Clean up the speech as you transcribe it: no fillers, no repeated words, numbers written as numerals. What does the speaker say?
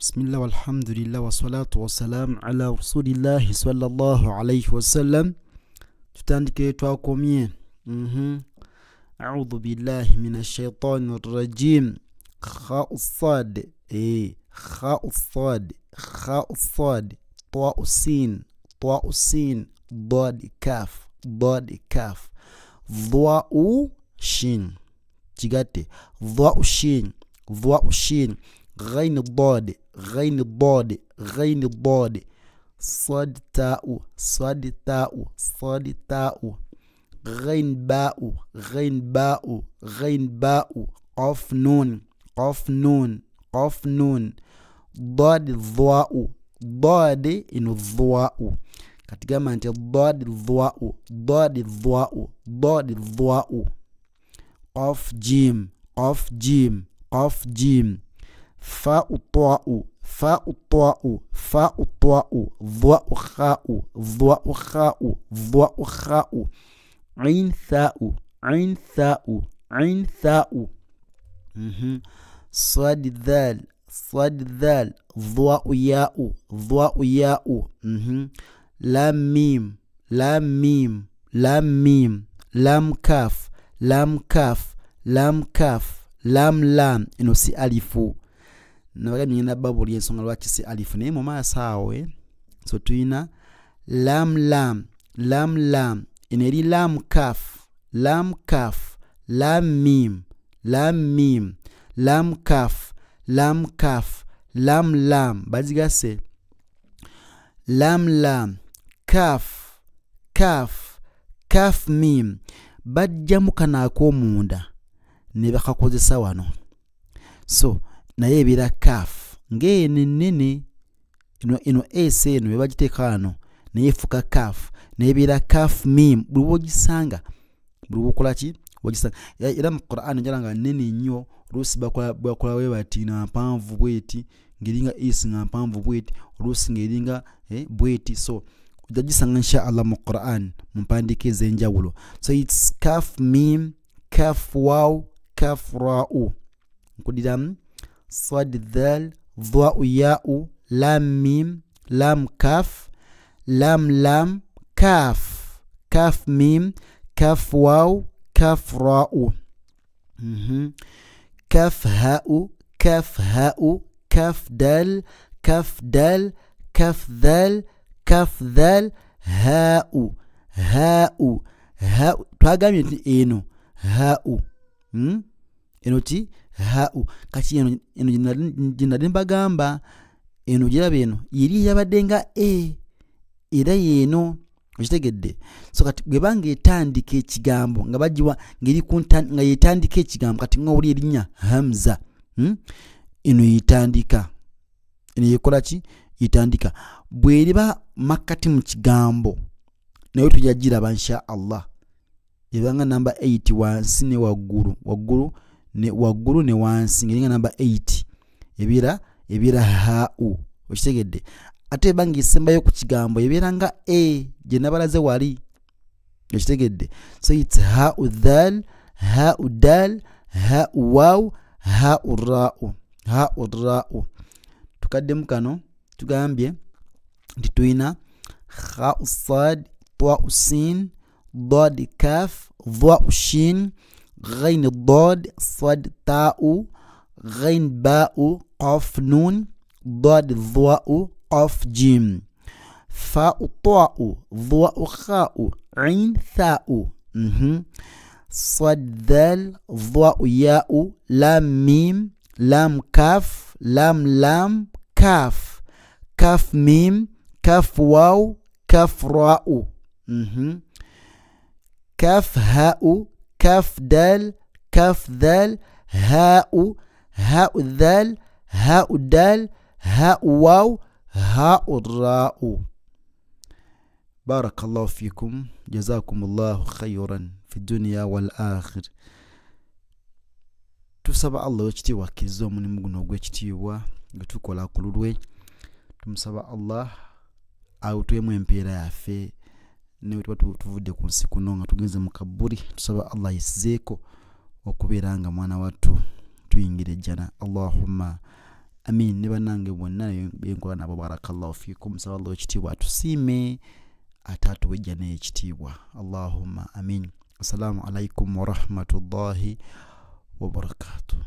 Bismillah walhamdulillah wa salatu wa salam ala rasulillahi sallallahu alayhi wa sallam. Tutandike twakomye. A'udhu billahi minash shaitanir rajim. Kha'u sad, kha'u sad, kha'u sad, ta'u sin, dad kaf, dha'u shin. Chigate, dha'u shin, غين الضاد صاد تاء غين باء قاف نون ضاد الضاء إنه الضواء katika mante ضاد الضواء قاف جيم فاء طاء ضاء خاء عين ثاء صاد ذال ضاء ياء لام ميم لام كاف لام إنه سي ألفو nabaga nyina babu lyensonga lwaki si alifu ne mu maasawe so tuina lam ineri lam kaf lam mim lam kaf lam bazigase lam kaf mim bajja mukana ko munda ne bakakozesa wano so naye bira kaf ngene nene ino ese no bagiteekano naye fuka kaf naye bira kaf mim bulubo gisanga bulubo kolaki wagisanga era mu Qur'an njalanga nene nnyo rusi bakola we batina mpanvu bweti ngiringa isinga mpanvu bweti rusi ngiringa bweti so ujagisanga insha Allah mu Qur'an mpandike zenjawulo so it's kaf mim kaf waw kaf ra'u kudiram صاد ذال ضاء ياء لام ميم لام كاف لام كاف ميم كاف واو كاف راء كاف هاء كاف دال كاف ذال هاء تواغامي eno هاء enoti hau kati eno jinadin bagamba eno jirabe eno yiri yabadenga era yeno okitegedde so kati bwebange etandika ekigambo nga bajiwa ngiri kuntan nga yetandika ekigambo kati ngawuli erinya hamza eno yitandika eno yekola ki yitandika bweriba makati mu kigambo nayo tujagira bansha Allah ebanga namba 8 wansi ne waggulu ne wansi ngiringa namba 8 ebira hau okitegedde ate bangi sembayo ku kigambo ebiranga je nabalaze wali okitegedde so it's hau dhal hau dal hau waw hau ra'u tukaddemu kano tugambye ndituina kha'u sad ta'u sin dad kaf dha'u shin غين الضاد صاد تاء غين باء قاف نون ضاد الضاء قاف جيم فاء طاء ضاء خاء عين ثاء صاد ذال ضاء ياء لام ميم لام كاف لام كاف ميم كاف واو كاف راء كاف هاء كاف دال كاف ذال هاء ذال هاء دال هاء واو هاء الراء بارك الله فيكم جزاكم الله خيرا في الدنيا والآخر tusaba Allah ekitiibwa kizo mulimu guno gw'ekitiibwa getukola ku lulwe tumusaba Allah awutwemu empeera yaffe ne tuvudde ku nsi kuno nga tugenze mu kaburi tusaba Allah yisizeeko okubeera nga mwana wattu tuyingire jana. Allahumma amin ne banange bonna benkola nabo barakallahu fikum sallallahu ekitiibwa atusiime atatu wejja ne ekitiibwa Allahumma amin. Assalamu alaikum wa rahmatullahi wa barakatuh.